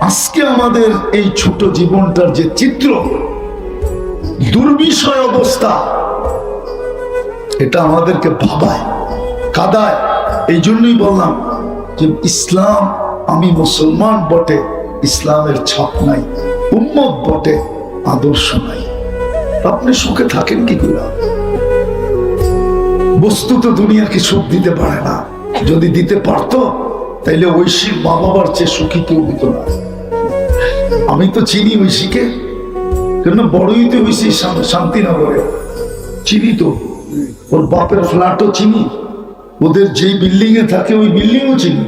আজকে আমাদের এই ছোট জীবনটার যে চিত্র, দুর্বিষয় অবস্থা, এটা আমাদেরকে ভাবায়, কাঁদায়। এই জন্যই বললাম যে ইসলাম, আমি মুসলমান বটে, ইসলামের ছাপ নাই, উম্মত বটে, আদর্শ নাই। আপনি সুখে থাকেন কি করে? বস্তু তো দুনিয়াকে সুখ দিতে পারে না। যদি দিতে পারতো তাইলে ঐশীর মা বাবার চেয়ে সুখী কেউ দিত না। আমি তো চিনি ঐশীকে, কেন বড়ই তো ঐশী শান্তিনগরে চিনি, তো ওর বাপের ফ্ল্যাটও চিনি, ওদের যেই বিল্ডিং এ থাকে ওই বিল্ডিংও চিনি।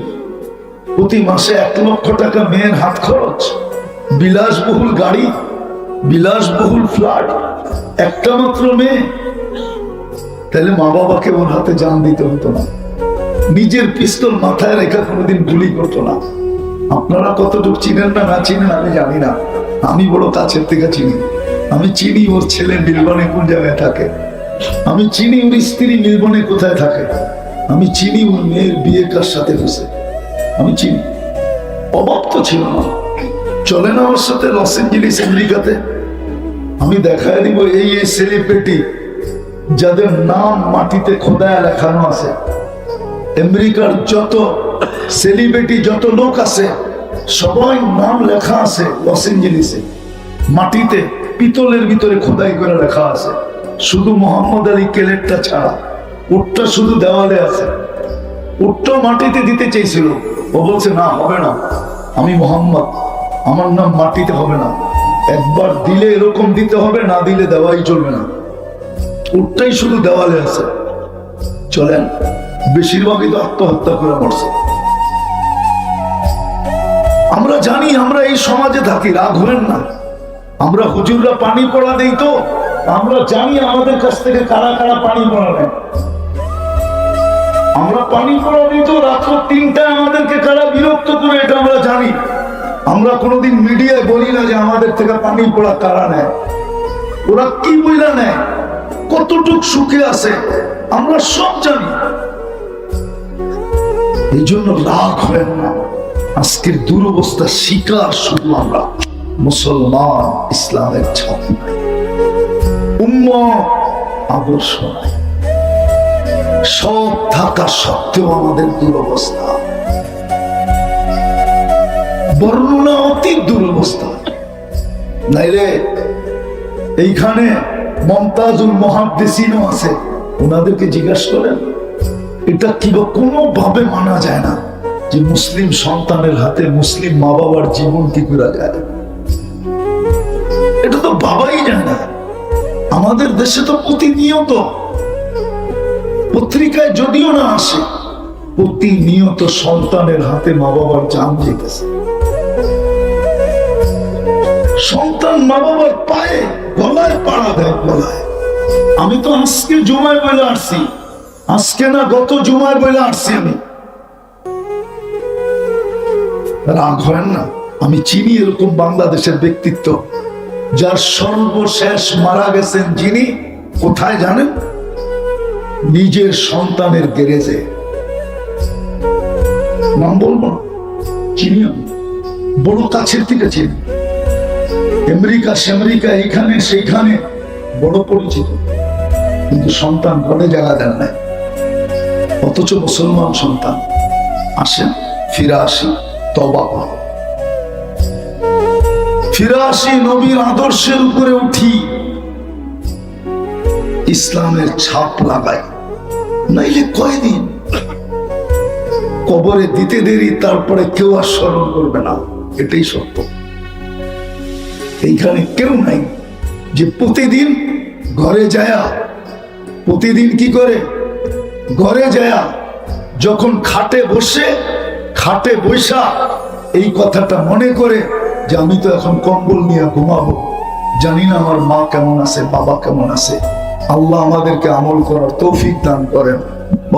প্রতি মাসে 1 লক্ষ টাকা মেয়ের হাত খরচ, বিলাসবহুল গাড়ি, বিলাসবহুল ফ্ল্যাট, একটা মাত্র মেয়ে। তাহলে মা বাবাকে ওর হাতে জান দিতে হতো না, নিজের পিস্তল মাথায় রেখা কোনোদিন গুলি করতো না। আপনারা কতটুকু চিনেন না না চিনেন আমি জানি না, আমি বড় কাছের থেকে চিনি। আমি চিনি ওর ছেলে মিলবনে কোন জায়গায় থাকে, আমি চিনি ওর স্ত্রী মিলবনে কোথায় থাকে, আমি চিনি ওর মেয়ের বিয়ে কার সাথে হয়েছে, আমি চিনি। অভাব তো ছিল না। চলে না ওর সাথে লস এঞ্জেলিস আমেরিকাতে, আমি দেখায় দিব এই সেলিব্রিটি যাদের নাম মাটিতে খোদায় লেখানো আছে। আমেরিকার যত সেলিব্রিটি, যত লোক আছে, সবাই নাম লেখা আছে লস এঞ্জেলিসে, মাটিতে পিতলের ভিতরে খোদাই করে লেখা আছে। শুধু মোহাম্মদ আলী কেলেটটা ছাড়া, ওটা শুধু দেওয়ালে আছে। ওটা মাটিতে দিতে চেয়েছিল, ও বলছে না, হবে না, আমি মোহাম্মদ, আমার নাম মাটিতে হবে না, একবার দিলে এরকম দিতে হবে, না দিলে দেওয়াই চলবে না। ওটাই শুধু দেওয়ালে আছে। চলেন, বেশিরভাগই তো আত্মহত্যা করে মরছে। আমরা জানি আমরা এই সমাজে থাকি, রাগ হলেন না। আমরা হুজুররা পানি পড়া দেই, তো আমরা জানি আমাদের কাছ থেকে কারা কারা পানি পড়া নেয়। আমরা পানি পড়া দিই তো রাত্র 3টায় আমাদেরকে কারা বিরক্ত করে, এটা আমরা জানি। আমরা কোনোদিন মিডিয়ায় বলি না যে আমাদের থেকে পানি পড়া কারা নেয়, ওরা কি বইলা নেয়, কতটুক সুখে আছে, আমরা সব জানি। এই জন্য রাগ হয় না। আজকের দুরবস্থা শিকার শুধু আমরা মুসলমান, ইসলামের ছাপ নাই, উম্মত আদর্শ নাই। সব থাকা সত্ত্বেও আমাদের দুরবস্থা, বর্ণনা অতি দুরবস্থা। নাইলে এইখানে মমতাজুল মুহাদ্দিসিনও আছে, ওনাদেরকে জিজ্ঞাসা করেন এটা কিভাবে কোনোভাবে মানা যায় না যে মুসলিম সন্তানের হাতে মুসলিম মা বাবার জীবন কি করা যায়, এটা তো ভাবাই যায় না। আমাদের দেশে তো প্রতিনিয়ত পত্রিকায় যদিও না আসে, প্রতিনিয়ত সন্তানের হাতে মা বাবার জান যেতেছে। সন্তান মা বাবার পায়ে গলায় পাড়া দেয়, গলায়। আমি তো আজকে জুমায় বলে আসছি, আজকে না গত জুমায় বলে আসছি আমি। রাগ হয় না। আমি চিনি এরকম বাংলাদেশের ব্যক্তিত্ব, যার সর্বশেষ মারা গেছেন যিনি, কোথায় জানেন? নিজের সন্তানের গ্যারেজে। নাম বলবো না, চিনি আমি, বড় কাছের থেকে চিনি। আমেরিকা সেমেরিকা, এখানে সেইখানে বড় পরিচিত, কিন্তু সন্তান ঘরে জায়গা দেন নাই। অথচ মুসলমান সন্তান। আসেন ফিরে আসি, তওবা করো, ফিরে আসি, নবীর আদর্শের উপরে উঠি, ইসলামের ছাপ লাগাই। নাইলে কয়দিন কবরে দিতে দেরি, তারপরে কেউ আর স্মরণ করবে না। এটাই সত্য। এইখানে কেউ নাই যে প্রতিদিন ঘরে যায়া, প্রতিদিন কি করে ঘরে যায়া যখন খাটে বসা এই কথাটা মনে করে যে আমি তো এখন কম্বল নিয়ে ঘুমাবো, জানি না আমার মা কেমন আছে, বাবা কেমন আছে। আল্লাহ আমাদেরকে আমল করার তৌফিক দান করেন।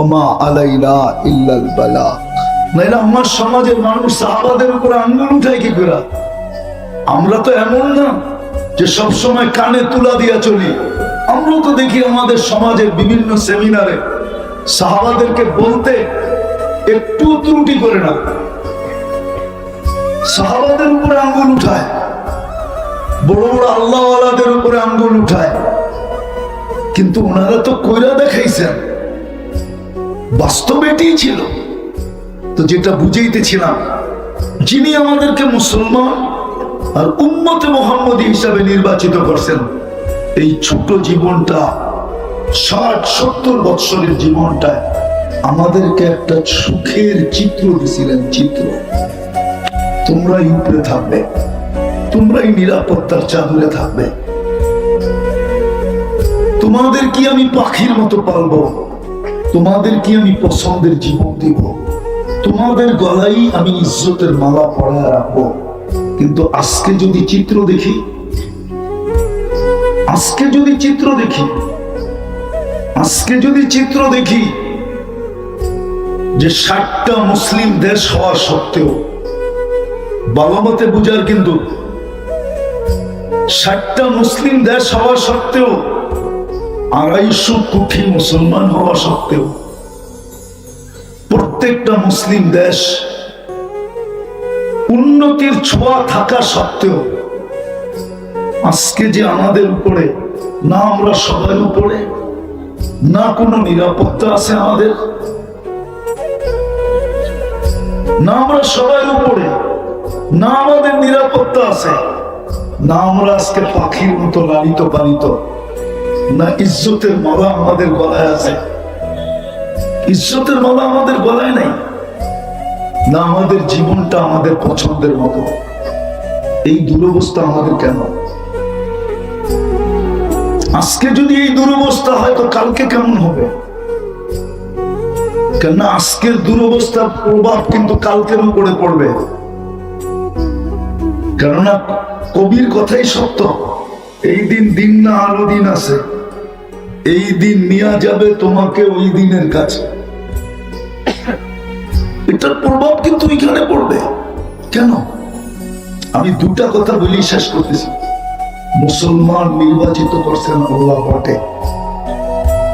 ওমা আলাইনা ইল্লাল বালাগ। নাইলে আমার সমাজের মানুষ সাহাবাদের উপরে আঙ্গুল উঠায় কি করে? আমরা তো এমন না যে সব সময় কানে তুলা দিয়া চলি। আমরা তো দেখি আমাদের সমাজের বিভিন্ন সেমিনারে সাহাবাদেরকে বলতে একটু ত্রুটি করে না। সাহাবাদের উপরে আঙ্গুল উঠায়, বড় বড় আল্লাহওয়ালাদের উপরে আঙ্গুল উঠায়, কিন্তু ওনারা তো কইরা দেখাইছেন, বাস্তব এটাই ছিল। তো যেটা বুঝাইতেছিলাম, যিনি আমাদেরকে মুসলমান আর উম্মতে মুহাম্মদী হিসাবে নির্বাচিত করছেন, এই ছোট জীবনটা 60-70 বৎসরের জীবনটায় আমাদেরকে একটা সুখের চিত্র দিছিলেন। চিত্র, তোমরাই উপরে থাকবে, তোমরাই নিরাপত্তার চাদরে থাকবে, তোমাদের কি আমি পাখির মতো পালবো, তোমাদের কি আমি পছন্দের জীবন দিব, তোমাদের গলায় আমি ইজ্জতের মালা পরায় রাখবো। কিন্তু আজকে যদি চিত্র দেখি, আজকে যদি চিত্র দেখি যে 60টা মুসলিম দেশ হওয়া সত্ত্বেও, বাবামতে বুঝার, কিন্তু 60টা মুসলিম দেশ হওয়া সত্ত্বেও, 250 কোটি মুসলমান হওয়া সত্ত্বেও, প্রত্যেকটা মুসলিম দেশ উন্নতির ছোঁয়া থাকা সত্ত্বেও, আজকে যে আমাদের উপরে, না আমরা সবার উপরে, না কোনো নিরাপত্তা আছে আমাদের, না আমরা সবার উপরে, না আমাদের নিরাপত্তা আছে, না আমরা আজকে পাখির মতো লালিত পালিত, না ইজ্জতের মালা আমাদের গলায় আছে, ইজ্জতের মালা আমাদের গলায় নাই, না আমাদের জীবনটা আমাদের পছন্দের মতো। এই দুরবস্থা আমাদের কেন? আজকে যদি এই দুরবস্থা হয় তো কালকে কেমন হবে? কেননা আজকের দুরবস্থার প্রভাব কিন্তু কালকের উপরে পড়বে। কেননা কবির কথাই সত্য, এই দিন দিন না আরো দিন আছে, এই দিন নিয়ে যাবে তোমাকে ওই দিনের কাছে। এটার প্রভাব কিন্তু এখানে পড়বে। কেন? আমি দুটা কথা বলি শেষ করতেছি। মুসলমান নির্বাচিত করছেন আল্লাহ বটে,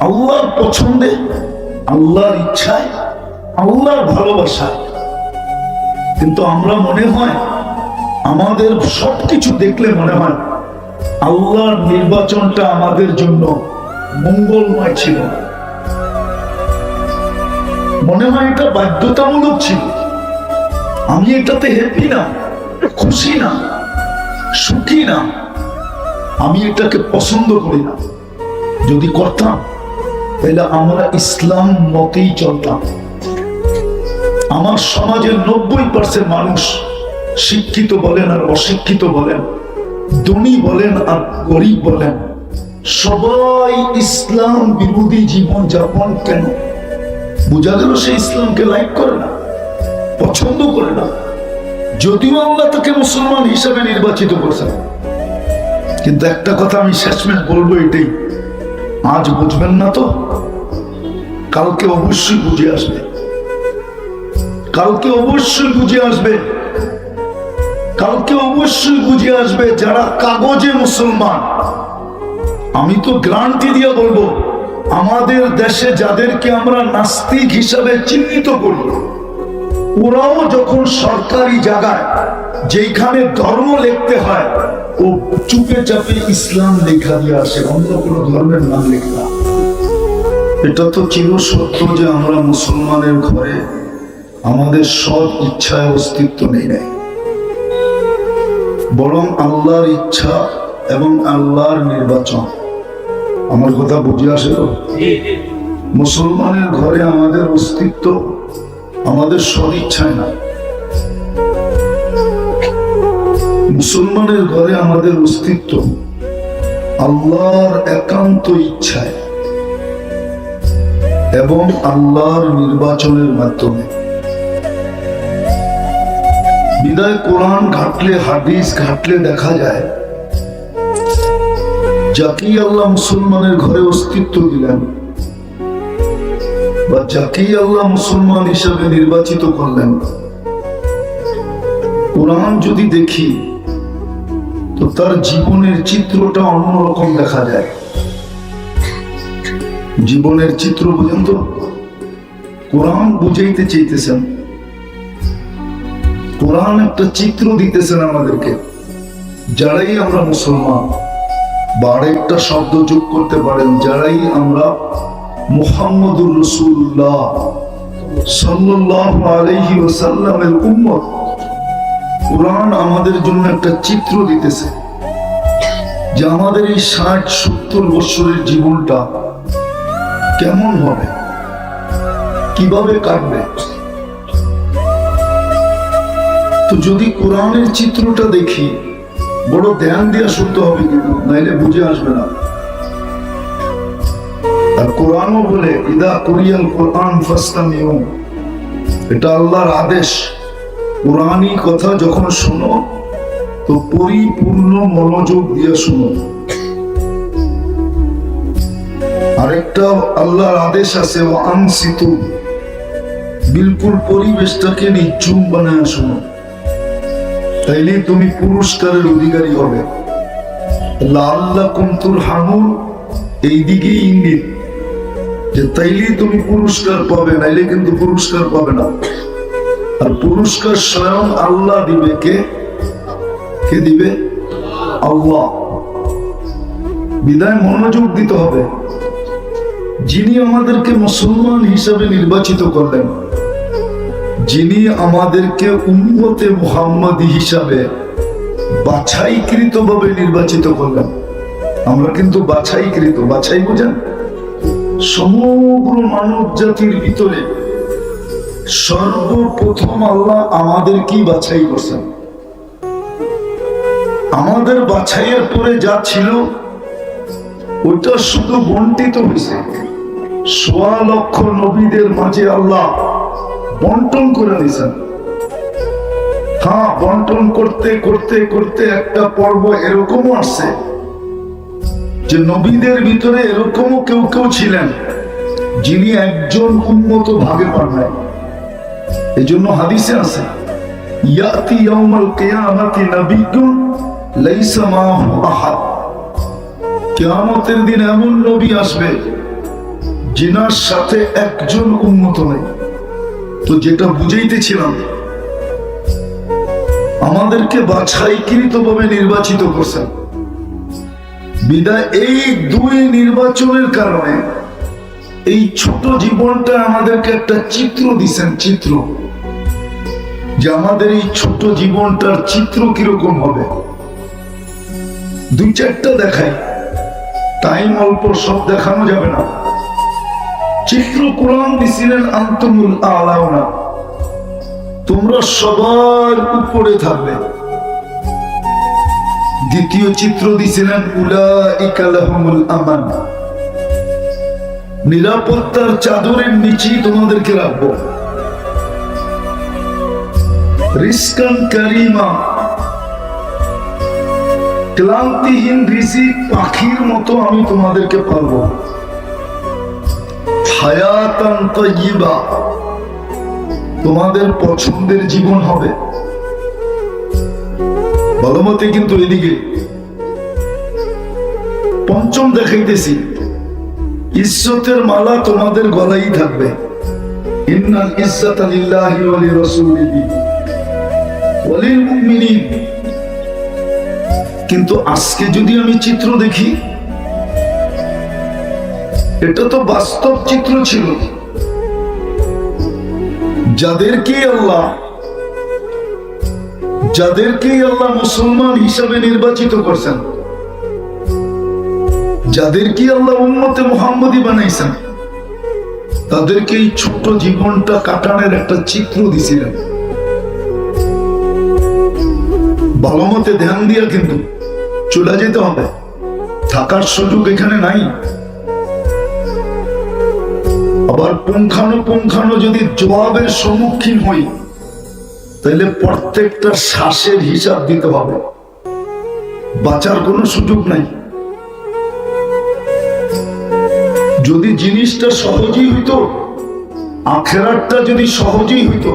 আল্লাহর পছন্দে, আল্লাহর ইচ্ছায়, আল্লাহর ভালোবাসায়। কিন্তু আমরা মনে হয়, আমাদের সবকিছু দেখলে মনে হয় আল্লাহর নির্বাচনটা আমাদের জন্য মঙ্গলময় ছিল, মনে হয় এটা বাধ্যতামূলক ছিল। আমি এটাতে হ্যাপি না, খুশি না, সুখী না, আমি এটাকে পছন্দ করি না। যদি করতাম তাহলে আমরা ইসলাম মতেই চলতাম। আমার সমাজের 90% মানুষ, শিক্ষিত বলেন আর অশিক্ষিত বলেন, ধনী বলেন আর গরিব বলেন, সবাই ইসলাম বিরোধী জীবন যাপন। কেন? বোঝা গেল সে ইসলামকে লাইক করে না, পছন্দ করে না, যদিও আল্লাহ তাকে মুসলমান হিসেবে নির্বাচিত করেছেন। কিন্তু একটা কথা আমি শেষমেশ বলবো, এটাই, আজ বুঝবেন না তো কালকে অবশ্যই বুঝে আসবে, কালকে অবশ্যই বুঝে আসবে, কালকে অবশ্যই বুঝে আসবে। যারা কাগজে মুসলমান, আমি তো গ্যারান্টি দিয়ে বলবো, আমাদের দেশে যাদেরকে আমরা নাস্তিক হিসাবে চিহ্নিত করি, ওরাও যখন সরকারি জায়গায় যেখানে ধর্ম লিখতে হয়, ও চুপে চাপে ইসলাম লেখা দিয়ে আসে, অন্য কোনো ধর্মের নাম লেখে না। এটা তো চির সত্য যে আমরা মুসলমানের ঘরে আমাদের সব ইচ্ছায় অস্তিত্ব নেই নাই, বরং আল্লাহর ইচ্ছা এবং আল্লাহর নির্বাচন। আমার কথা বুঝে আসে তো? মুসলমানের ঘরে আমাদের অস্তিত্ব আমাদের সদিচ্ছায় না, মুসলমানের ঘরে আমাদের অস্তিত্ব আল্লাহর একান্ত ইচ্ছায় এবং আল্লাহর নির্বাচনের মাধ্যমে। বিদায় কোরআন ঘাটলে, হাদিস ঘাটলে দেখা যায়, যাকেই আল্লাহ মুসলমানের ঘরে অস্তিত্ব দিলেন বা যাকেই আল্লাহ মুসলমান হিসাবে নির্বাচিত করলেন, কোরআন যদি দেখি তো তার জীবনের চিত্রটা অন্যরকম দেখা যায়। জীবনের চিত্র বুঝেন তো? কোরআন বুঝাইতে চাইতেছেন, কোরআন একটা চিত্র দিতেছেন আমাদেরকে, যারাই আমরা মুসলমান, বা আরেকটা শব্দ যোগ করতে পারেন, যারাই আমরা মুহাম্মদুর রাসূলুল্লাহ সাল্লাল্লাহু আলাইহি ওয়াসাল্লামের উম্মত, কোরআন আমাদের জন্য একটা চিত্র দিতেছে যে আমাদের এই 60-70 বছরের জীবনটা কেমন হবে, কিভাবে কাটবে। তো যদি কোরআনের চিত্রটা দেখি, বড় ধ্যান দিয়ে শুনতে হবে, কিন্তু নাইলে বুঝে আসবে না। আর কোরআনও বলে ইদা কুরিয়াল কোরআন ফাসতামিউ, এটা আল্লাহর আদেশ। কোরআনী কথা যখন শোনো তো পরিপূর্ণ মনোযোগ দিয়ে শোনো। আরেকটা আল্লাহর আদেশ আছে ও আনসিতু, বিলকুল পরিবেশটাকে নিঝুম বানায় শোনো, তাইলে তুমি পুরস্কারের অধিকারী হবে। লাআল্লাকুম তুরহামুন, এই দিকে ইঙ্গিত যে তাইলে তুমি পুরস্কার পাবে, নাইলে কিন্তু পুরস্কার পাবে না। আর পুরস্কার স্বয়ং আল্লাহ দিবে। কে দিবে? আল্লাহ। বিদায় মনোযোগ দিতে হবে। যিনি আমাদেরকে মুসলমান হিসাবে নির্বাচিত করলেন, যিনি আমাদেরকে উম্মতে মুহাম্মাদি হিসাবে বাছাইকৃত ভাবে নির্বাচিত করলেন, আমরা কিন্তু বাছাইকৃত, বাছাই বুঝেন? সমগ্র মানব জাতির ভিতরে সর্বপ্রথম আল্লাহ আমাদেরকেই বাছাই করছেন। আমাদের বাছাইয়ের পরে যা ছিল ওটা শুধু বন্টিত হয়েছে। ১৬ লক্ষ নবীদের মাঝে আল্লাহ বন্টন করে দিয়েছেন। হ্যাঁ, বন্টন করতে করতে করতে একটা পর্ব এরকমও আসছে যে নবীদের ভিতরে এরকমও কেউ কেউ ছিলেন যিনি একজন উম্মত ভাগে পান নাই। এই জন্য হাদিসে আছে ইয়াতি ইয়াউমাল কিয়ামাতি নাবিয়্যুন লাইসা মাআহু আহাদ, কিয়ামতের দিন এমন নবী আসবে যিনার সাথে একজন উম্মত নেই। তো যেটা বুঝাইতেছিলাম, আমাদেরকে বাছাইকৃত ভাবে নির্বাচিত করছেন। বিদায় এই দুই নির্বাচনের কারণে এই ছোট জীবনটা আমাদেরকে একটা চিত্র দিছেন, চিত্র যে আমাদের এই ছোট জীবনটার চিত্র কিরকম হবে। 2-4টা দেখাই, টাইম অল্প, সব দেখানো যাবে না। চিত্র কোরআন দিছিলেন আনতুমুল আলাউনা, তোমরা সবার উপরে থাকবে। দ্বিতীয় চিত্র দিছিলেন উলাইকা লাহুমুল আমান, নিরাপত্তার চাদরের নিচেই তোমাদেরকে রাখবো। রিজকান কারীমা, ক্লান্তিহীন রিজিক পাখির মতো আমি তোমাদেরকে পালবো। হায়াতান তাইয়্যিবা, তোমাদের পছন্দের জীবন হবে। ভালো মতে কিন্তু এদিকে পঞ্চম দেখাইতেছি, ইজ্জতের মালা তোমাদের গলায় থাকবে। ইন্নাল ইজ্জাতা লিল্লাহি ওয়া লিরাসূলিহি ওয়া লিল মুমিনিন। কিন্তু আজকে যদি আমি চিত্র দেখি, এটা তো বাস্তব চিত্র ছিল। যাদেরকে আল্লাহ মুসলমান হিসাবে নির্বাচিত করছেন, যাদেরকে আল্লাহ উম্মতে মুহাম্মদী বানাইছেন, তাদেরকে এই ছোট্ট জীবনটা কাটানোর একটা চিত্র দিছিলেন। ভালো মতে ধ্যান দিয়া কিন্তু চলে যেতে হবে, থাকার সুযোগ এখানে নাই। আবার পুঙ্খানুপুঙ্খানু যদি জবাবের সম্মুখীন হই, তাহলে প্রত্যেকটা শ্বাসের হিসাব দিতে হবে, বাঁচার কোনো সুযোগ নাই। যদি জিনিসটা সহজই হইতো, আখেরাতটা যদি সহজই হইতো,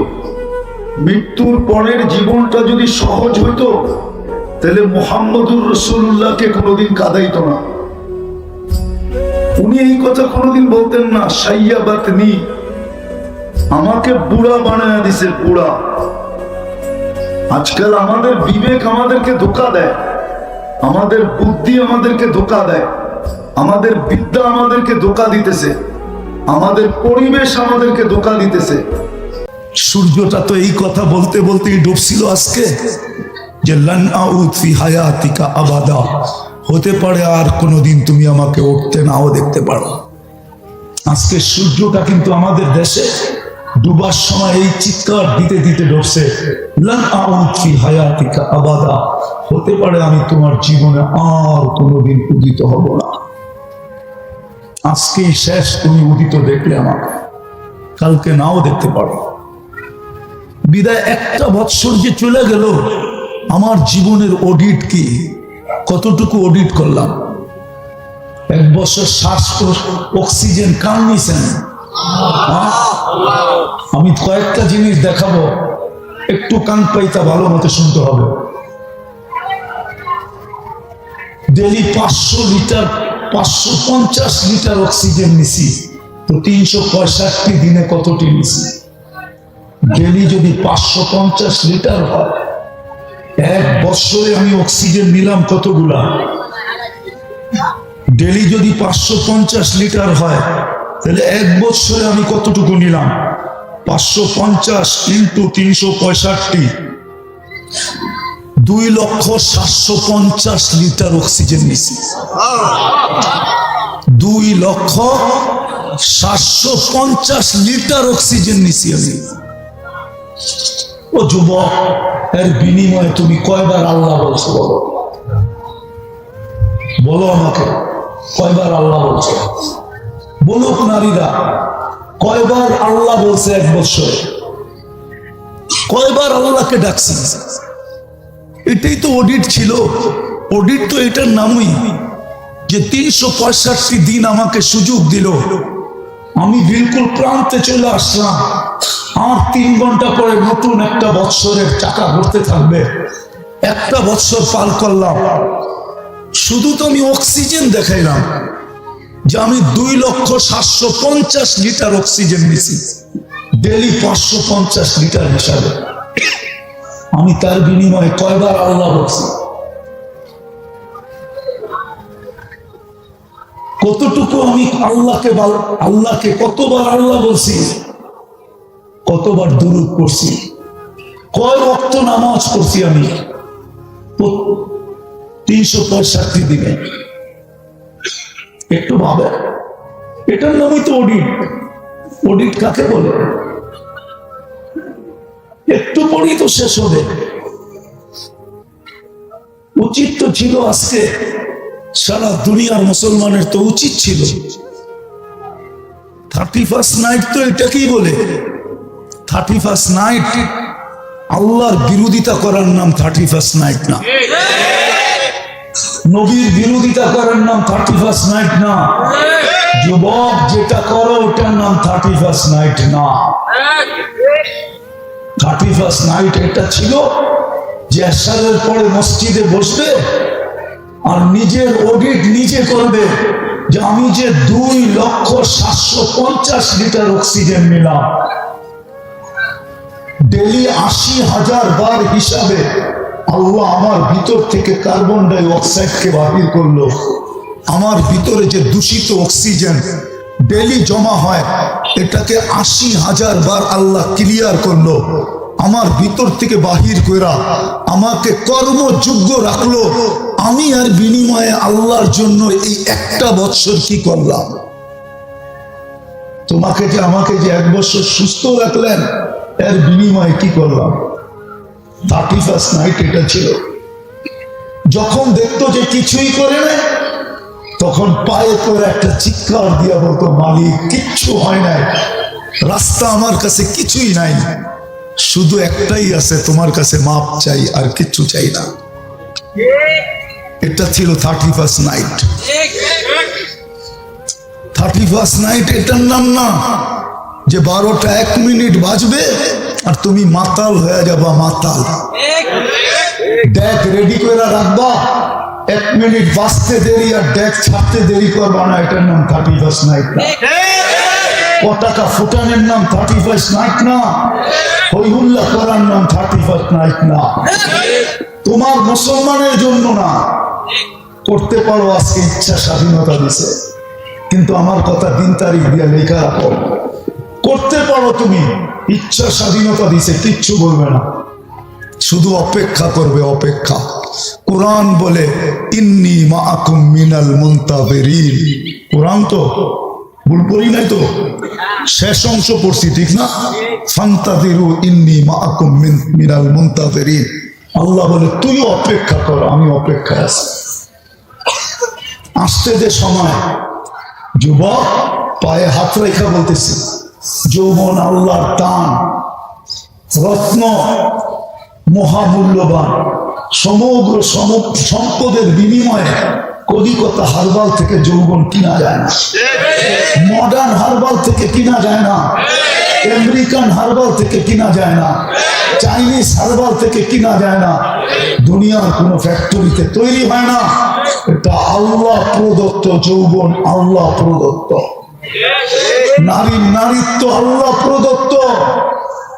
মৃত্যুর পরের জীবনটা যদি সহজ হইতো, তাহলে মুহাম্মদুর রাসূলুল্লাহকে কোনোদিন কাঁদাইতো না। উনি এই কথা কোনোদিন বলতেন না, শাইয়াবাতনি, আমাকে বুড়া বানায় দিছে, বুড়া। আজকাল আমাদের বিবেক আমাদেরকে ধোঁকা দেয়, আমাদের বুদ্ধি আমাদেরকে ধোঁকা দেয়, আমাদের বিদ্যা আমাদেরকে ধোঁকা দিতেছে, আমাদের পরিবেশ আমাদেরকে ধোঁকা দিতেছে। সূর্যটা তো এই কথা বলতে বলতেই ডুবছিল আজকে, যে লান আউদ ফি হায়াতিকা আবাদা, হতে পারে আর কোনোদিন তুমি আমাকে উঠতে নাও দেখতে পারো। আজকে সূর্যটা কিন্তু আমাদের দেশে ডুবার সময় এই চিৎকার দিতে দিতে ডুবছে, লান আউদ ফি হায়াতিকা আবাদা, হতে পারে আমি তোমার জীবনে আর কোনোদিন উদিত হব না। আজকেই শেষ, তুমি উদিত দেখলে আমাকে, কালকে নাও দেখতে পারো। বিদায় একটা বৎসর যে চলে গেল, আমার জীবনের অডিট কি, কতটুকু অডিট করলাম? এক বছর শ্বাস অক্সিজেন কান নিছেন? আমি কয়েকটা জিনিস দেখাবো, একটু কান পাইতা ভালো মতো শুনতে হবে। ডেলি 500 লিটার 550 লিটার অক্সিজেন নিছি, তো 365 দিনে কতটি নিছি? ডেলি যদি 550 লিটার হয়, এক বছরে আমি অক্সিজেন নিলাম কতগুলা? ডেলি যদি 550 লিটার হয়, তাহলে এক বছরে আমি কতটুকু নিলাম? 550 ইন্টু 365, 2,750,000 লিটার অক্সিজেন নিছি। 2,750,000 লিটার অক্সিজেন নিছি আমি। ও যুবক, এর বিনিময়ে তুমি কয়বার আল্লাহ বলছো? বলো বলো আমাকে, কয়বার আল্লাহ বলছো? বলুক নারীরা, কয়বার আল্লাহ বলছে এক বছরে? কয়বার আল্লাহকে ডাকছি? এটাই তো অডিট ছিল। অডিট তো এটার নামই, যে 365 দিন আমাকে সুযোগ দিল, আমি বিলকুল প্রান্তে চলে আসলাম, আর 3 ঘন্টা পরে নতুন একটা বৎসরের চাকা ঘুরতে থাকবে। একটা বৎসর পার করলাম, শুধু তো আমি অক্সিজেন দেখাইলাম যে আমি 2,750,000 লিটার অক্সিজেন নিছি, ডেলি 550 লিটার হিসাবে। আমি তার বিনিময়ে কয়বার আল্লাহ বলছি? কতটুকু আমি আল্লাহকে কতবার আল্লাহ বলছি, কতবার দুরূদ পড়ছি, কয় ওয়াক্ত নামাজ পড়ছি আমি 365 দিনে? একটু ভাবে, এটার নামই তো অডিট। অডিট কাকে বলে? একটু পরেই তো শেষ হবে। উচিত তো ছিল আজকে সারা দুনিয়ার মুসলমানের তো উচিত ছিল 31st নাইট, তো এটাকেই বলে 31st নাইট। আল্লাহর বিরোধিতা করার নাম 31st নাইট না, নবীর বিরোধিতা করার নাম 31st নাইট না। যুবক, যেটা করো ওটার নাম 31st নাইট না। 31st নাইট এটা ছিল যে এশারের পরে মসজিদে বসবে আর নিজের অডিট নিজে করবে, যে আমি যে 2,750,000 লিটার অক্সিজেন নিলাম, ডেলি 80,000 বার হিসাবে আল্লাহ আমার ভিতর থেকে কার্বন ডাই অক্সাইডকে বাহির করলো। আমার ভিতরে যে দূষিত অক্সিজেন ডেলি জমা হয়, এটাকে 80,000 বার আল্লাহ ক্লিয়ার করলো, আমার ভিতর থেকে বাহির কইরা আমাকে কর্মযোগ্য রাখলো। আমি আর বিনিময়ে আল্লাহর জন্য এই একটা বৎসর কি করলাম? তোমাকে যে আমাকে যে 1 বছর সুস্থ রাখলেন, এর বিনিময়ে কি করলাম? 31st নাইট এটা ছিল। যখন দেখতো যে কিছুই করে না, তখন পায়ে করে একটা চিৎকার দিয়া বলতো, মালিক কিচ্ছু হয় নাই, রাস্তা আমার কাছে কিছুই নাই, শুধু একটাই আছে, তোমার কাছে মাপ চাই, আর কিচ্ছু চাই না। এটা ছিল 31st নাইট। 31st নাইট এটার নাম না যে 12টা 1 মিনিট বাজবে আর তুমি মাতাল হয়ে যাবা। মাতাল ডেক রেডি করে রাখবা, 1 মিনিট বাজতে দেরি আর ডেক ছাড়তে দেরি করবা না, এটার নাম 31st নাইট না। পতাকা ফুটানের নাম 31 নাইট না, হইহুল্লাহ করার নাম 31 নাইট না। তোমার মুসলমানের জন্য না, করতে পারো, আজকে ইচ্ছা স্বাধীনতা দিছে, কিন্তু আমার কথা দিন তারিখ দিয়ে লেখা রাখো। করতে পারো তুমি, ইচ্ছা স্বাধীনতা দিছে, কিচ্ছু বলবে না, শুধু অপেক্ষা করবে, অপেক্ষা। কোরআন বলে ইন্নী মাআকুম মিনাল মুনতাযিরিন। কোরআন তো ভুল করি নাই তো, শেষ অংশ পড়ছি ঠিক না? ফান্তাযিরু ইন্নী মাআকুম মিনাল মুনতাযিরিন। আল্লাহ বলে তুই অপেক্ষা কর, আমি অপেক্ষায় আছি। আসতে যে সময়, যুবক পায়ে হাত রেখা বলতেছি, যৌবন আল্লাহর দান, রত্ন, মহামূল্যবান, সমগ্র সম্পদের বিনিময়ে কলিকতা হারবাল থেকে যৌবন কিনা যায় না, মডার্ন হারবাল থেকে কিনা যায় না, আমেরিকান হারবাল থেকে কিনা যায় না, চাইনিজ হারবাল থেকে কিনা যায় না, দুনিয়ার কোন ফ্যাক্টরিতে তৈরি হয় না। এটা আল্লাহ প্রদত্ত যৌবন, আল্লাহ প্রদত্ত। নারীর নারীত্ব আল্লাহ প্রদত্ত,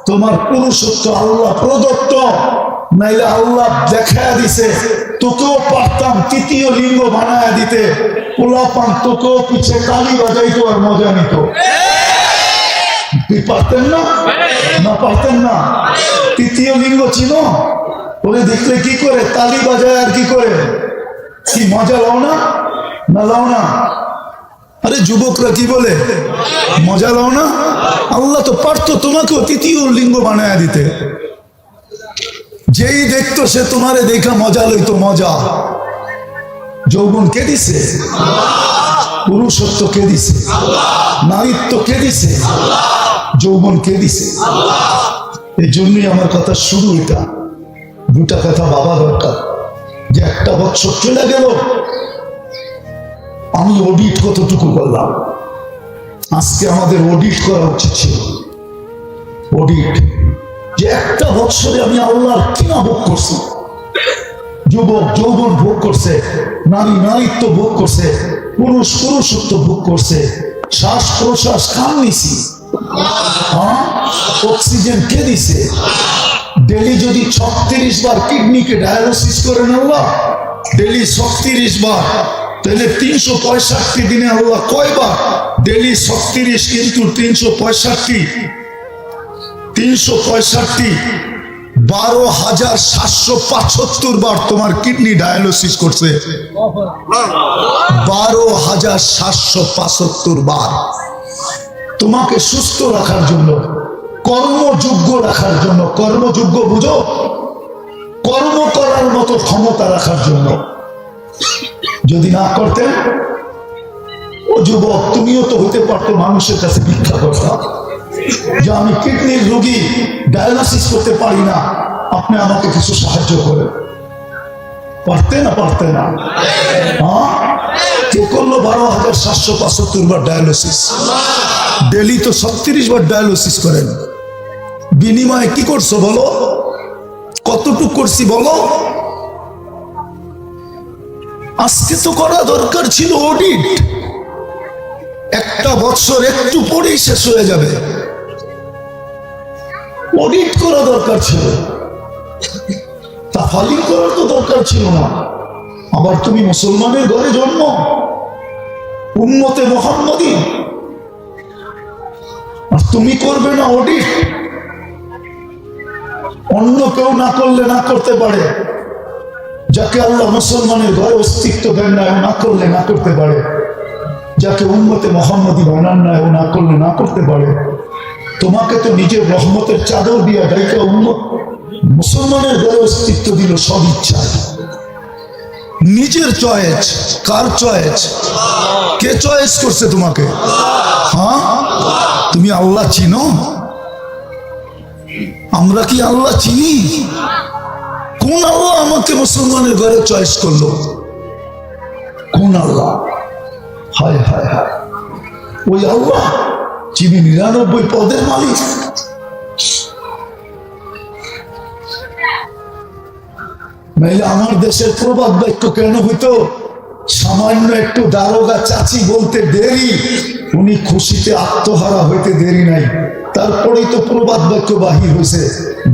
তোমার পুরুষত্ব আল্লাহ প্রদত্ত। নাইলে আল্লাহ দেখায় দিছে, তোকেও পারতাম তৃতীয় লিঙ্গ বানায় দিতে, পোলাপান তোকেও পিছে তালি বাজাইতো আর মজা নিত। তুই পারতেন না? না পারতেন না? তৃতীয় লিঙ্গ চিনো? ওরে দেখলে কি করে তালি বাজায় আর কি করে, কি মজা লাও না? না লাও না? আরে যুবকরা কি বলে, মজা লাও না? আল্লাহ তো পারতো তোমাকেও তৃতীয় লিঙ্গ বানায় দিতে। যেই দেখতো সে তোমারে দেখা মজা লইতো, মজা। যৌবন কে দিছে? পুরুষত্ব কে দিছে? নারীত্ব কে দিছে? যৌবন কে দিছে? এই জন্যই আমার কথা শুরু। এটা দুটা কথা ভাবা দরকার, যে একটা বছর চলে গেল, আমি অডিট কতটুকু করলাম। আজকে আমাদের অডিট করা উচিত ছিল, অডিট, যে একটা বছরে আমি আল্লাহর কিনা ভোগ করছি। যুবক যৌবন ভোগ করছে, নারী নারীত্ব ভোগ করছে, পুরুষ পুরুষত্ব ভোগ করছে, শ্বাস প্রশ্বাস কান নিছি, অক্সিজেন কে দিছে? ডেলি যদি 36 বার কিডনিকে ডায়ালিসিস করেন আল্লাহ, ডেলি 36 বার, তাহলে 365 দিনে আল্লাহ কয়বার? ডেলি 36, কিন্তু 365, 12,775 বার তোমার কিডনি ডায়ালিসিস করছে। 12,775 বার তোমাকে সুস্থ রাখার জন্য, কর্মযোগ্য রাখার জন্য। কর্মযোগ্য বুঝো? কর্ম করার মতো ক্ষমতা রাখার জন্য। যদি না করতেন, ও যুবক তুমিও তো হইতে পারতো মানুষের কাছে ভিক্ষা করতাম, যে আমি কিডনির রোগী, ডায়ালিসিস করতে পারি না, আপনি আমাকে কিছু সাহায্য করেন। পারতে না? পারতে না? হ্যাঁ, কে করলো 12,775 বার ডায়ালিসিস? ডেলি তো 36 বার ডায়ালিসিস করেন। বিনিময়ে কি করছো বলো? কতটুকু করছি বলো? আজকে তো করা দরকার ছিল অডিট। একটা বছর একটু পরেই শেষ হয়ে যাবে, অডিট করা দরকার ছিল, তাফালিং করার তো দরকার ছিল না। আবার তুমি মুসলমানের ঘরে জন্ম, উম্মতে মুহাম্মাদি, আর তুমি করবে না অডিট? অন্য কেউ না করলে না করতে পারে, যাকে আল্লাহ মুসলমানের ঘরে অস্তিত্ব দেন না, না করলে না করতে পারে। যাকে উম্মতে মুহাম্মাদি বানান না, ও না করলে না করতে পারে। তোমাকে তো নিজের রহমতের চাদর দিয়া ডাইকা উম্মত মুসলমানের ঘরে অস্তিত্ব দিল, সব ইচ্ছা, নিজের চয়েস। কার চয়েস? কে চয়েস করছে তোমাকে? হ্যাঁ, তুমি আল্লাহ চিনো? আমরা কি আল্লাহ চিনি? কোন আল্লাহ আমাকে মুসলমানের ঘরে চয়েস করলো? কোন আল্লাহ? হায় হায় হায়, ওই আল্লাহ যিনি 99 পদের মালিক। নাইলে আমার দেশের প্রবাদ বাক্য কেন হইতো, সামান্য একটু দারোগা চাচি বলতে দেরি, উনি খুশিতে আত্মহারা হইতে দেরি নাই, তারপরেই তো প্রবাদ বাক্য বাহির হয়েছে,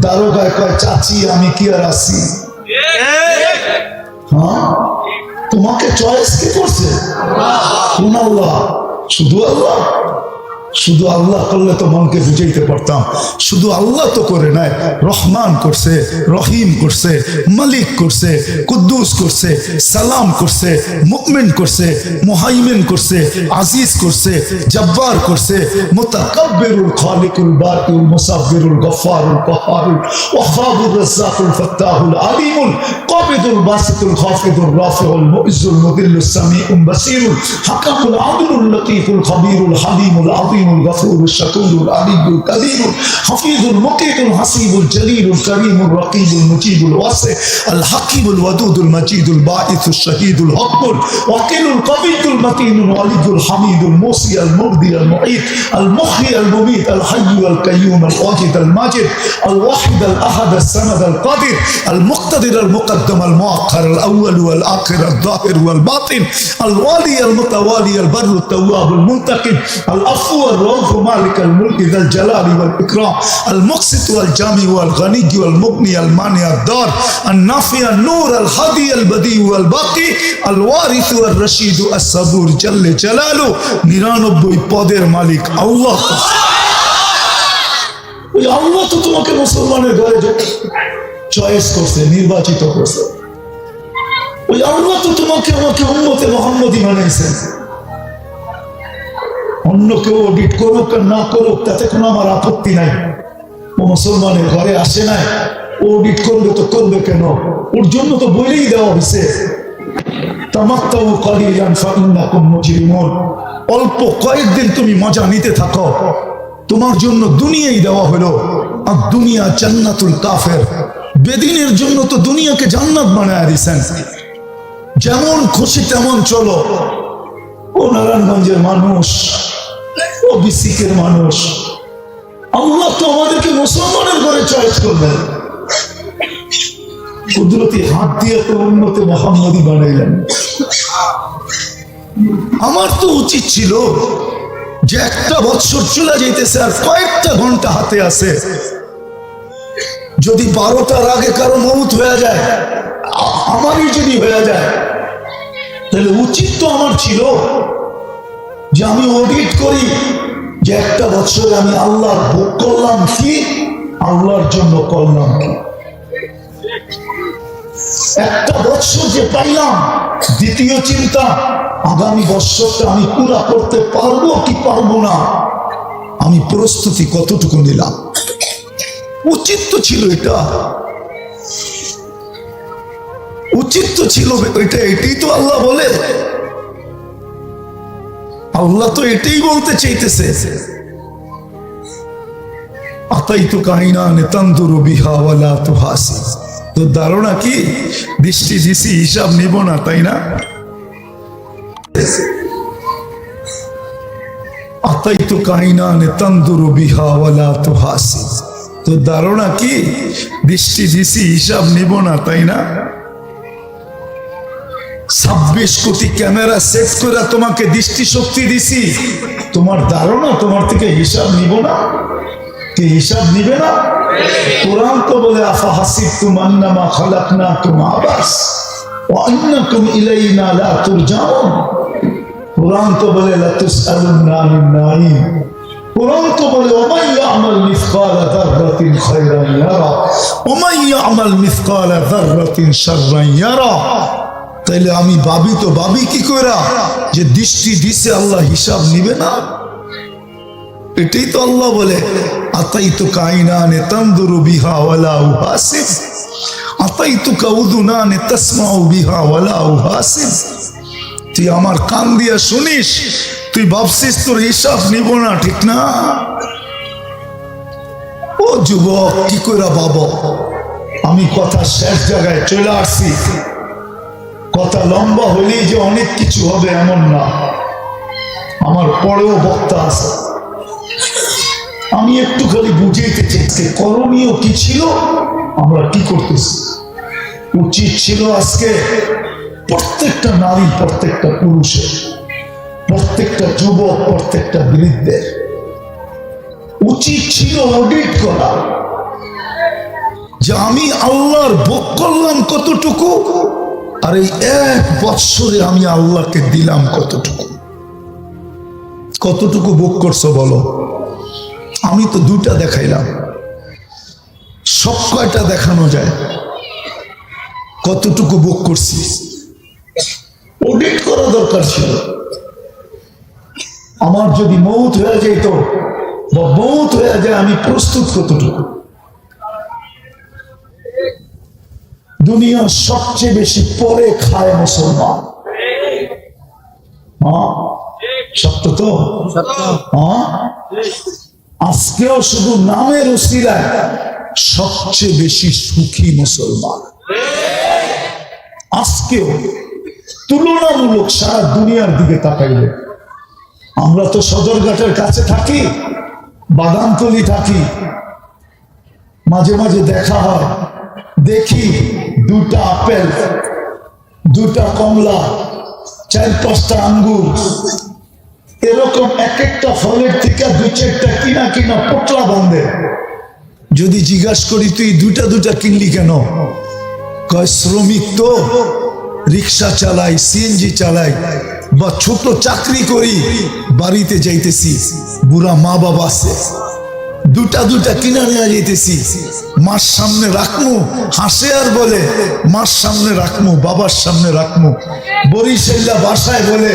দারোগায় কয় চাচি আমি কি আর আসি? হ্যাঁ, তোমাকে চয়েস কে করছে? কোন আল্লাহ? শুধু আল্লাহ? শুধু আল্লাহ করলে তো মনকে বুঝাইতে পারতাম। শুধু আল্লাহ তো করে নাই, রহমান করছে, রহিম করছে, মালিক করছে, কুদ্দুস করছে, সালাম করছে, মুমিন করছে, মুহাইমিন করছে, আজিজ করছে, জব্বার করছে, মুতাকাব্বিরুল খালিকুল বাকিউল মুসাব্বিরুল গফফারুল কহারুল ওয়াহাবুর রাজ্জাকুল ফাত্তাহুল আলিমুল কাবিদুল বাসিতুল খাফিদুর রাফিউল মুইজ্জুল মুদিল্লুস সামিউল বাসিরুল হাকামুল আদলুল লতীফুল খবীরুল হালিমুল আযীম الغفور الشكور العلي القدير الحفيظ المقيت الحسيب الجليل الكريم الرقيب المجيب الواسع الحكيم الودود المجيد الباعث الشهيد الحق الوكيل القوي المتين الولي الحميد الموصي المرضي المعيد المحيي المميت الحي القيوم الواجد الماجد الواحد الاحد الصمد القادر المقتدر المقدم المؤخر الاول والاخر الظاهر والباطن الوالي المتوالي البر التواب المنتقم العفو الرؤوف مالك الملك ذا الجلال والإكرام المقسط والجامع والغني والمغني المانع الدار النافع النور الهادي البديع والباقي الوارث والرشيد الصبور جل جلاله 99 পদের মালিক আল্লাহ। ওই আল্লাহ তো তোমাকে মুসলমানের ঘরে চয়েস করছে, নির্বাচিত করছে। ওই আল্লাহ তো তোমাকে আমাকে উম্মতে মুহাম্মদী বানাইছেন। অন্য কেউ অডিট করুক আর না করুক তাতে কোনো আমার আপত্তি নাই। ও মুসলমানের ঘরে আসে নাই, ও অডিট করবে তো করবে কেন? ওর জন্য তো বলেই দেওয়া হয়েছে তামাত্তাউ কালিলান ফাইন্নাকুম মুজরিমুন, অল্প কয়েকদিন তুমি মজা নিতে থাকো, তোমার জন্য দুনিয়াই দেওয়া হলো। আর দুনিয়া জান্নাতুল কাফের, বেদিনের জন্য তো দুনিয়াকে জান্নাত বানায় দিয়েছেন। যেমন খুশি তেমন চলো। ও নারায়ণগঞ্জের মানুষ, ও বিসিকের মানুষ, আল্লাহ তো আমাদেরকে মুসলমানের ঘরে চয়েস করবেন। কুদরতি হাত দিয়ে তো উম্মতে মুহাম্মদী বানাইলেন। আমার তো উচিত ছিল যে একটা বছর চলে যাইতেছে আর কয়েকটা ঘন্টা হাতে আছে, যদি 12টার আগে কারো মউত হয়ে যায়, আমারই যদি হয়ে যায়, তাহলে উচিত তো আমার ছিল যে আমি অডিট করি যে একটা বছর আমি আল্লাহর ভোগ করলাম কি, আল্লাহর জন্য করলাম কি। একটা বছর যে পাইলাম, দ্বিতীয় চিন্তা আগামী বছরটা আমি পুরা করতে পারবো কি পারবো না, আমি প্রস্তুতি কতটুকু নিলাম। উচিত তো ছিল এটা, উচিত তো ছিল এটা। এটাই তো আল্লাহ বলে, আল্লাহ তো এটাই বলতে চাইতেছে। আতাইতু কাইনান তানদুরু বিহা ওয়ালা তুহাসি, তো ধারণা কি দৃষ্টি দিছি হিসাব নিব না, তাই না? আতাইতু কাইনান তানদুরু বিহা ওয়ালা তুহাসি, তো ধারণা কি দৃষ্টি দিছি হিসাব নিব না, তাই না? 26 কোটি ক্যামেরা সেট করে তোমাকে দৃষ্টি শক্তি দিছি, তোমার ধারণা তোমার থেকে হিসাব নিব না? কে হিসাব নিবে না? কোরআন তো বলে আফা হাসিবতুম আন্নামা খালাকনাকুম আবাস ওয়া আন্নাকুম ইলাইনা লা তুরজাউন। কোরআন তো বলে লা তুসআলুনা আনিন নাঈম। কোরআন তো বলে ওমান ইয়ামাল মিসকালা যাররাতিন খায়রান ইয়ারা ওমান ইয়ামাল মিসকালা যাররাতিন শাররান ইয়ারা। তাইলে আমি ভাবি তো ভাবি কি কইরা যে দৃষ্টি দিছে আল্লাহ হিসাব নিবে না? এটাই তো আল্লাহ বলে আতাইতু কাইনানে তানদুরু বিহা ওয়ালা উহাসিব আতাইতু কাউদুনানে তাসমাউ বিহা ওয়ালা উহাসিব। তুই আমার কান দিয়া শুনিস, তুই ভাবছিস তোর হিসাব নিব না, ঠিক না? ও যুবক, কি কইরা ভাবো? আমি কথা শেষ জায়গায় চলে আসছি। কথা লম্বা হলেই যে অনেক কিছু হবে এমন না, আমার পরেও বক্তা আছে। আমি একটু খালি বুঝাইতে চাইছি করণীয় কি ছিল, আমরা কি করতেছি। উচিত ছিল আজকে প্রত্যেকটা নারী, প্রত্যেকটা পুরুষের প্রত্যেকটা যুবক, প্রত্যেকটা বৃদ্ধের উচিত ছিল অডিট করা যে আমি আল্লাহর ভোগ করলাম কতটুকু, আর এই 1 বৎসরে আমি আল্লাহকে দিলাম কতটুকু। কতটুকু ভোগ করছো বলো? আমি তো 2টা দেখাইলাম, সব কয়টা দেখানো যায়? কতটুকু ভোগ করছি অডিট করা দরকার ছিল। আমার যদি মৌত হয়ে যেত বা মৌত হয়ে যায়, আমি প্রস্তুত কতটুকু? দুনিয়ার সবচেয়ে বেশি পরে খায় মুসলমান। সত্য তো? আজকেও শুধু নামের উসিলায় সবচেয়ে বেশি সুখী মুসলমান। আজকেও তুলনামূলক সারা দুনিয়ার দিকে তাকাইলে, আমরা তো সদরঘাটের কাছে থাকি, বাদামতলি থাকি, মাঝে মাঝে দেখা হয়, দেখি 2টা আপেল, 2টা কমলা, 4-5টা আঙ্গুর, এরকম এক একটা ফলের থেকে 2-4টা কিনা পোটলা বাঁধে। যদি জিজ্ঞাসা করি তুই 2টা কিনলি কেন? কয় শ্রমিক তো, রিক্সা চালাই, সিএনজি চালাই, বা ছোট চাকরি করি, বাড়িতে যাইতেছি, বুড়া মা বাবা আছে, 2টা কিনা নিয়ে যাইতেছি, মার সামনে রাখমু, হাসে আর বলে মার সামনে রাখমু, বাবার সামনে রাখমু, বরিশাল্লা বাসায় বলে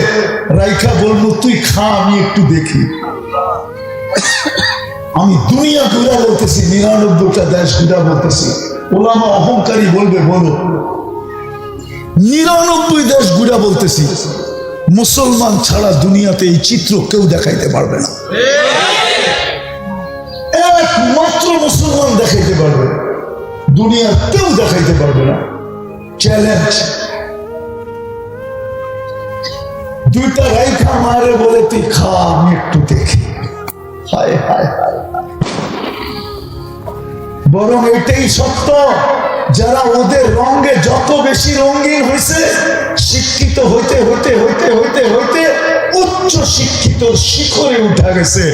রাইখা বলবো তুই খা, আমি একটু দেখি। আমি দুনিয়া ঘুরা বলতেছি, 99টা দেশ ঘুরা বলতেছি, ওলামা অহংকারী বলবে বলো, 99 দেশ ঘুরা বলতেছি। মুসলমান ছাড়া দুনিয়াতে এই চিত্র কেউ দেখাইতে পারবে না, একমাত্র মুসলমান দেখাইতে পারবে, দুনিয়ার কেউ দেখাইতে পারবে না। চ্যালেঞ্জ। 2টা রাইখা মারে বলে তুই খা, আমি একটু দেখি। হায় হায় হায়। বরং এটাই সত্য, যারা ওদের রঙে যত বেশি রঙিন হয়েছে, শিক্ষিত হইতে হইতে হইতে হইতে হইতে উচ্চ শিক্ষিত শিখরে উঠা গেছে,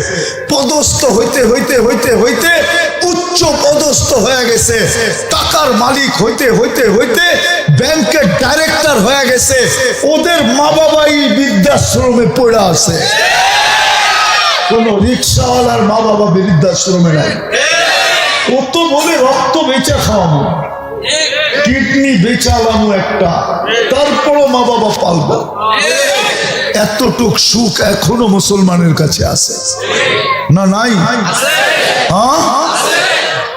পদস্থ হইতে হইতে হইতে হইতে উচ্চ পদস্থ হয়ে গেছে, টাকার মালিক হইতে হইতে হইতে ব্যাংকের ডাইরেক্টর হয়ে গেছে, ওদের মা বাবাই বৃদ্ধাশ্রমে পড়ে আছে। কোন রিক্সাওয়ালার মা বাবা বৃদ্ধাশ্রমে নাই। ও তো বলে রক্ত বেচা খাওয়াবো, কিডনি বেচালামো একটা, তারপরও মা বাবা পালবো। এতটুক সুখ এখনো মুসলমানের কাছে আছে না? নাই?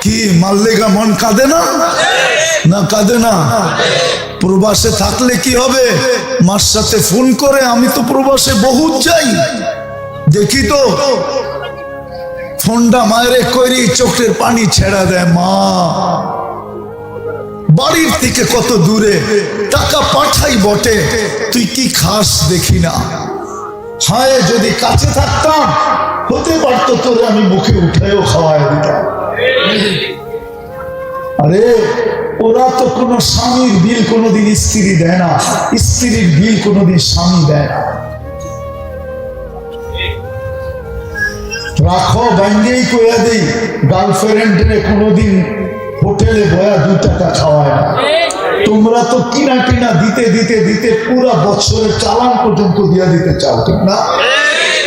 কি মাল্লেগা মন কাঁদে না? না কাঁদে না? প্রবাসে থাকলে কি হবে? মার সাথে ফোন করে, আমি তো প্রবাসে বহুত যাই, দেখি তো ফোনটা মায়ের করি, চোখের পানি ছেড়া দেয়, মা বাড়ির থেকে কত দূরে, টাকা পাঠাই বটে, তুই কি খাস দেখি না। হায় যদি কাছে থাকতাম, হতে পারতো তোরে আমি মুখে উঠেও খাওয়াই দিতাম। আরে ওরা তো কোনো স্বামীর বিল কোনোদিন স্ত্রী দেয় না, স্ত্রীর বিল কোনোদিন স্বামী দেয় না। রাখো ব্যাঙ্গেই কইয়া দেই, গার্লফ্রেন্ডে কোনোদিন হোটেলে বয়া 2 টাকা খাওয়ায় না। তোমরা তো কিনা দিতে দিতে দিতে পুরা বছরের চালান পর্যন্ত দিয়া দিতে চাও, ঠিক না?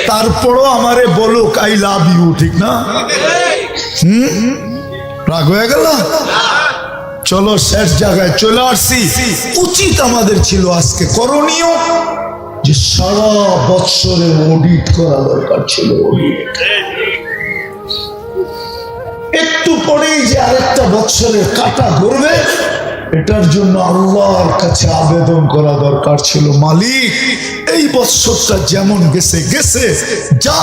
তারপরও আমারে বলো আই লাভ ইউ, ঠিক না? রাগ হয়ে গেল? চলো শেষ জায়গায় চলে আসছি। উচিত আমাদের ছিল আজকে, করণীয় যে সারা বৎসরের অডিট করা দরকার ছিল। একটু পরেই যে আরেকটা বৎসরের কাটা ঘুরবে, এটার জন্য আল্লাহর কাছে আবেদন করা দরকার ছিল, মালিক এই বৎসরটা যেমন গেছে গেছে যা,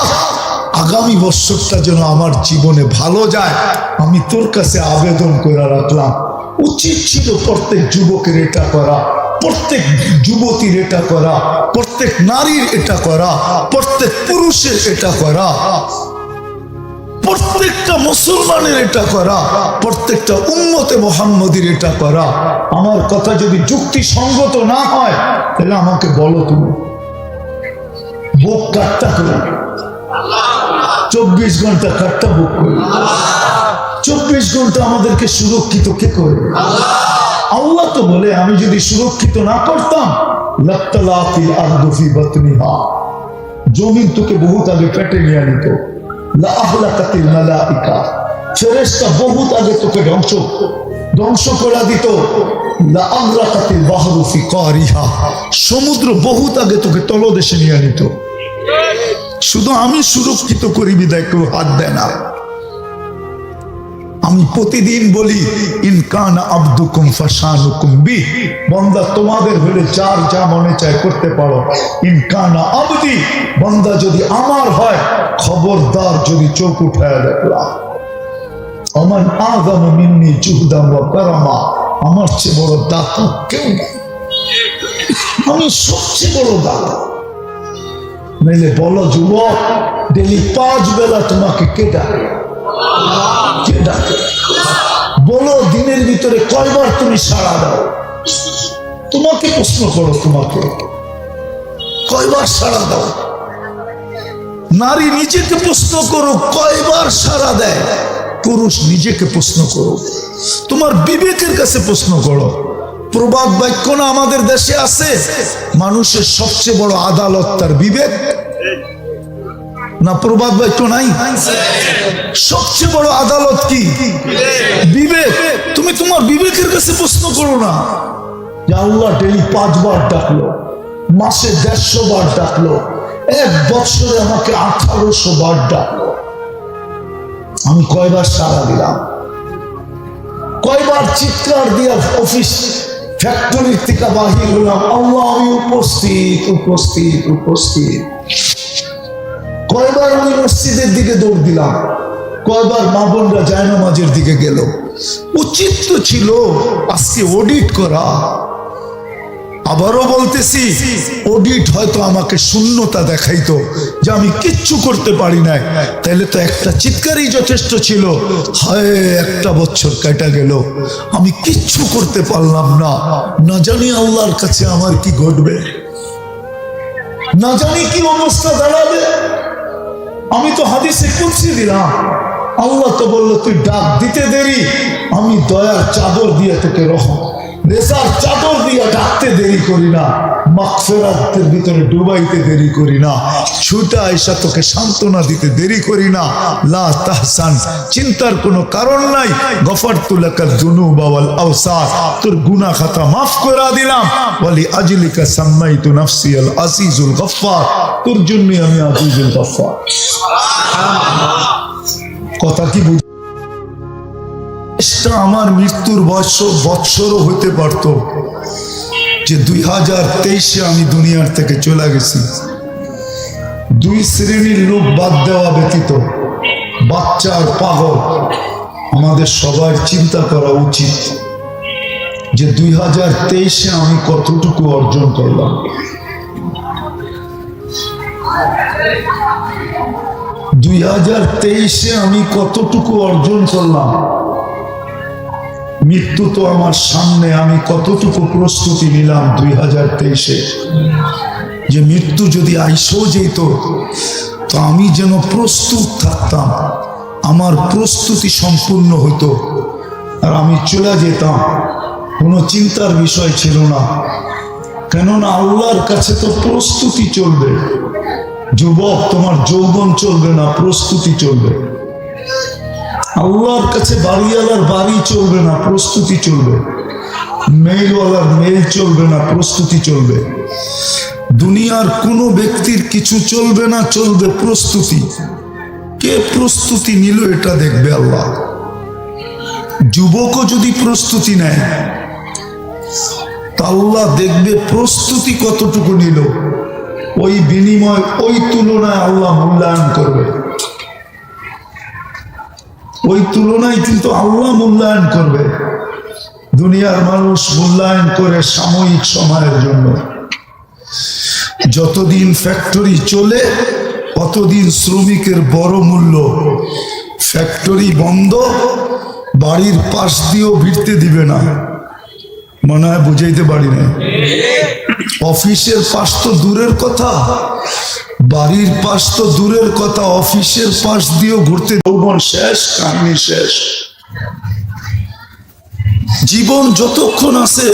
আগামী বৎসরটা যেন আমার জীবনে ভালো যায়, আমি তোর কাছে আবেদন করে রাখলাম। উচিত ছিল প্রত্যেক যুবকের এটা করা, প্রত্যেক যুবতীর এটা করা, প্রত্যেক নারীর এটা করা, প্রত্যেক পুরুষের এটা করা, প্রত্যেকটা মুসলমানের এটা করা, প্রত্যেকটা উম্মতে মুহাম্মদীর এটা করা। আমার কথা যদি যুক্তিসঙ্গত না হয় তাহলে আমাকে বলো তুমি। বুক কাটটা করি, 24 ঘন্টা কাটটা বুক করি। 24 ঘন্টা আমাদেরকে সুরক্ষিত কে করে? আল্লাহ তো বলে আমি যদি সুরক্ষিত না করতাম লাত্তালাফিল আরদু ফি বাতনিহা, জমিন তোকে বহুত আগে পেটে নিয়ে নিত। লা আহলাকাতিল মালাইকা, ফেরেশতা বহুত আগে তোকে ধ্বংস করে দিত। লা আমরাকাতিল বাহরু ফি কারিহা, সমুদ্র বহুত আগে তোকে তলদেশে নিয়ে নিত। শুধু আমি সুরক্ষিত করি বিদায় কেউ হাত দেয় না। আমি প্রতিদিন বলি ইনকান আব্দুকুম ফাশানুকুম বি, বান্দা তোমাদের হলে যার যা মনে চায় করতে পারো। ইনকান আবদি, বান্দা যদি আমার হয় খবরদার যদি চোখ উঠায় দেখলা। আমার আযম মিন্নি জুহদাম ওয়া কারামা, আমার চেয়ে বড় দাতা কেউ নেই, আমি সবচেয়ে বড় দাতা। নাইলে বলো যুবক, ডেলি 5 বেলা তোমাকে কে ডাকে? কে ডাকে? বলো দিনের ভিতরে কয়বার তুমি সাড়া দাও? তোমাকে প্রশ্ন করো, তোমাকে কয়বার সাড়া দাও? নারী নিজেকে প্রশ্ন করো কয়বার সাড়া দেয়। পুরুষ নিজেকে প্রশ্ন করো, তোমার বিবেকের কাছে প্রশ্ন করো। প্রবাদ বাক্য না আমাদের দেশে আছে, মানুষের সবচেয়ে বড় আদালত তার বিবেক না? প্রবাদ বাক্য নাই? সবচেয়ে বড় আদালত কি? বিবেক। তুমি তোমার বিবেকের কাছে প্রশ্ন করো না যে আল্লাহ ডেলি 5 বার ডাকলো, মাসে 150 বার ডাকলো, 1 বছরে আমাকে 1800 বার ডাকলো, আমি কয়বার সাড়া দিলাম? কয়বার চিৎকার দিয়া অফিস ফ্যাক্টরি থেকে বাহির হলাম, আল্লাহ আমি উপস্থিত উপস্থিত উপস্থিত। কয়বার আমি মসজিদের দিকে দৌড় দিলাম, কয়বার মা বোনরা জায়নামাজের দিকে গেল। উচিত তো ছিল আজকে অডিট করা। আবারও বলতেছি, অডিট হয়তো আমাকে শূন্যতা দেখাইতো যে আমি কিচ্ছু করতে পারি নাই, তাহলে তো একটা চিৎকারই যথেষ্ট ছিল। হায় 1 বছর কেটে গেল, আমি কিচ্ছু করতে পারলাম না, না জানি আল্লাহর কাছে আমার কি ঘটবে, না জানি কি অবস্থা দাঁড়াবে। আমি তো হাদিসে কুদসি দিলাম, আল্লাহ তো বললো তুই ডাক দিতে দেরি, আমি দয়ার চাদর দিয়ে তোকে রেসার চাদর দিয়ে ডাকতে দেরি করি না, মাগফিরাতের ভিতরে ডুবাইতে দেরি করি না, ছুটে আইসা তোকে সান্ত্বনা দিতে দেরি করি না। লা তাহসান, চিন্তার কোনো কারণ নাই। গফারতু লাকাল যুনুবা ওয়াল আওসার, তোর গুনাহ খাতা মাফ করে দিলাম। ওয়ালি আজলিকা সাম্মাইতু নাফসি আল আজিজুল গফফার, তোর জন্যই আমি আজিজুল গফফার। কথা কি বুঝ? আমার মৃত্যুর বৎসরও হইতে পারত যে 2023-এ আমি দুনিয়ার থেকে চলে গেছি। 2 শ্রেণীর লোক বাদ দেওয়া ব্যতীত, বাচ্চা আর পাগল, আমাদের সবার চিন্তা করা উচিত যে 2023-এ আমি কতটুকু অর্জন করলাম। 2023-এ আমি কতটুকু অর্জন করলাম। মৃত্যু তো আমার সামনে, আমি কতটুকু প্রস্তুতি নিলাম 2023-এ যে মৃত্যু যদি আইসও যেত তো আমি যেন প্রস্তুত থাকতাম, আমার প্রস্তুতি সম্পূর্ণ হতো, আর আমি চলে যেতাম, কোনো চিন্তার বিষয় ছিল না। কেননা আল্লাহর কাছে তো প্রস্তুতি চলবে। যুবক, তোমার যৌবন চলবে না, প্রস্তুতি চলবে। আল্লাহর কাছে বাড়িওয়ালার বাড়ি চলবে না, প্রস্তুতি চলবে। মেইলওয়ালার মেইল চলবে না, প্রস্তুতি চলবে। দুনিয়ার কোনো ব্যক্তির কিছু চলবে না, চলবে প্রস্তুতি। কে প্রস্তুতি নিল এটা দেখবে আল্লাহ। যুবকও যদি প্রস্তুতি নেয় তা আল্লাহ দেখবে প্রস্তুতি কতটুকু নিল, ওই বিনিময় ওই তুলনায় আল্লাহ মূল্যায়ন করবে। ওই তুলনায় কিন্তু আল্লাহ মূল্যায়ন করবে। দুনিয়ার মানুষ মূল্যায়ন করে সাময়িক সময়ের জন্য। যতদিন ফ্যাক্টরি চলে ততদিন শ্রমিকের বড় মূল্য। ফ্যাক্টরি বন্ধ, বাড়ির পাশ দিয়েও ভিড়তে দিবে না। মনে হয় বুঝাইতে পারি না। অফিসের পাশ তো দূরের কথা, বাড়ির পাশ তো দূরের কথা, অফিসের পাশ দিয়েও ঘুরতে যৌবন শেষ, কাহিনী শেষ। জীবন যতক্ষণ আছে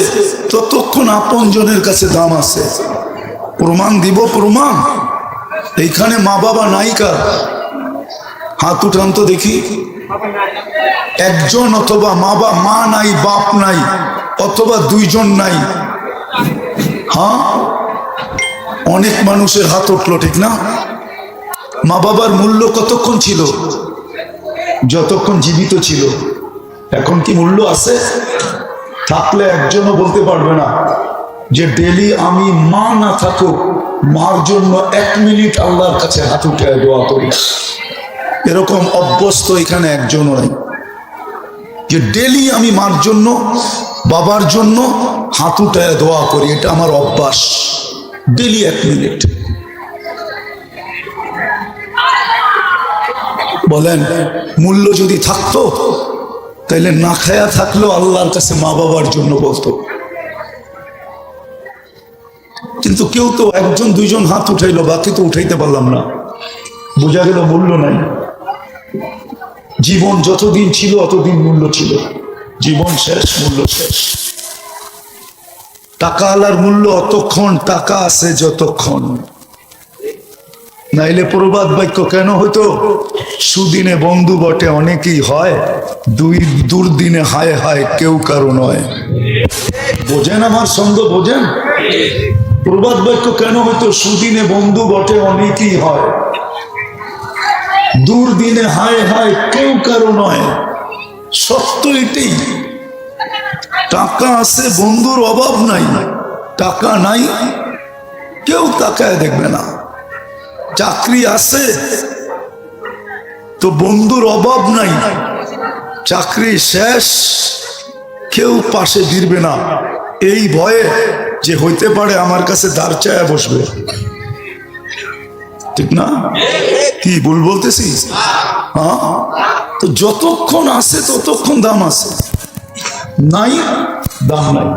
ততক্ষণ আপনজনের কাছে দাম আছে। প্রমাণ দিব, প্রমাণ। এইখানে মা বাবা নাই কার? হাত উঠান তো দেখি। একজন, অথবা মা নাই, বাপ নাই, অথবা দুইজন নাই। হ্যাঁ, অনেক মানুষের হাত উঠলো, ঠিক না? মা বাবার মূল্য কতক্ষণ ছিল? যতক্ষণ জীবিত ছিল। এখন কি মূল্য আছে? থাকলে একজনও বলতে পারবে না যে ডেলি আমি মা না থাকুক মার জন্য 1 মিনিট আল্লাহর কাছে হাত উঠে দোয়া করি। এরকম অভ্যস্ত এখানে একজনও নাই যে ডেলি আমি মার জন্য, বাবার জন্য হাত উঠে দোয়া করি। এটা আমার অভ্যাস, ডেলি 1 মিনিট। বলেন, মূল্য যদি থাকতো তাইলে না খায়া থাকলেও আল্লাহর কাছে মা বাবার জন্য বলতো। কিন্তু কেউ তো, একজন দুইজন হাত উঠাইলো, বাকি তো উঠাইতে পারলাম না। বোঝা গেল মূল্য নাই। জীবন যতদিন ছিল অতদিন মূল্য ছিল, জীবন শেষ, মূল্য শেষ। টাকা আলার মূল্য অতক্ষণ, টাকা আছে যতক্ষণ। নাইলে প্রবাদ বাক্য কেন হইতো? সুদিনে বন্ধু বটে অনেকেই হয়, দুর্দিনে হায় হায় কেউ কারো নয়। বোঝেন আমার সঙ্গ, বোঝেন? প্রবাদ বাক্য কেন হইতো? সুদিনে বন্ধু বটে অনেকেই হয়, দুর্দিনে হায় হায় কেউ কারো নয়। সত্য এটাই। টাকা আছে, বন্ধুর অভাব নাই। টাকা নাই, কেউ তাকায় দেখবে না। চাকরি আছে তো বন্ধুর অভাব নাই। চাকরি শেষ, কেউ পাশে ফিরবে না, এই ভয়ে যে হইতে পারে আমার কাছে দাঁড় চায়া বসবে। ঠিক না? কি ভুল বলতেছি? হ্যাঁ, তো যতক্ষণ আছে ততক্ষণ দাম আছে, নাই দাম নাই।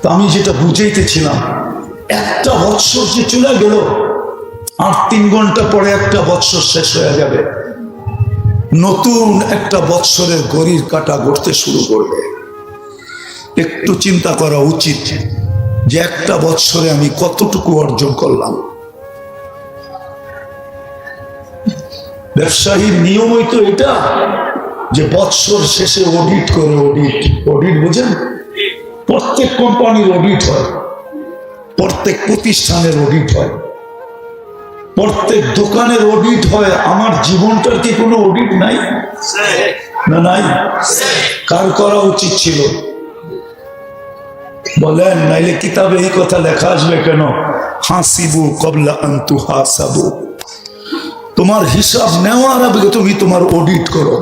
তো আমি যেটা বুঝাইতেছিলাম, একটা বৎসর যে চলে গেল, আর 3 ঘন্টা পরে একটা বৎসর শেষ হয়ে যাবে। নতুন একটা বৎসরের ঘড়ির কাঁটা ঘুরতে শুরু করবে। একটু চিন্তা করা উচিত যে একটা বৎসরে আমি কতটুকু অর্জন করলাম। ব্যবসায়ীর নিয়মই তো এটা যে বৎসর শেষে অডিট করে। অডিট বুঝেন? প্রত্যেক কোম্পানির অডিট হয়, প্রত্যেক প্রতিষ্ঠানের অডিট হয়, প্রত্যেক দোকানের অডিট হয়। আমার জীবনটার কি কোনো অডিট নাই? না, নাই। কার করা উচিত ছিল? বলেন, নাইলে কিতাবে এই কথা লেখা আসবে কেন? হাসিবু কবলা আন তুহাসাবু। তোমার হিসাব নেওয়ার আগে তুমি তোমার অডিট করো।